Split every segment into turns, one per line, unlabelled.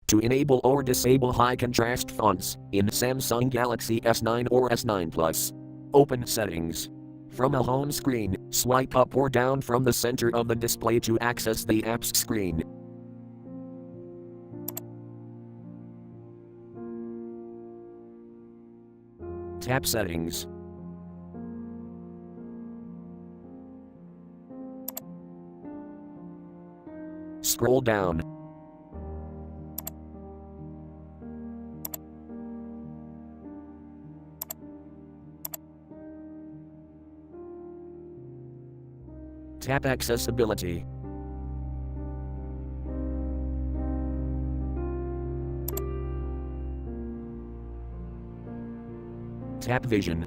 to enable or disable high contrast fonts in Samsung Galaxy S9 or S9 Plus. Open Settings. From a home screen, swipe up or down from the center of the display to access the apps screen. Tap Settings. Scroll down. Tap Accessibility. Tap Vision.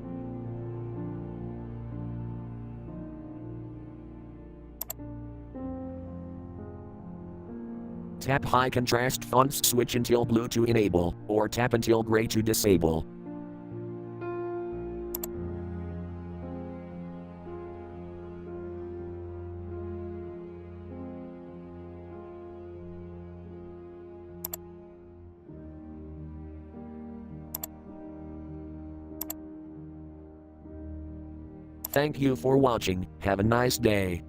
Tap High Contrast Fonts, switch until blue to enable, or tap until gray to disable. Thank you for watching. Have a nice day.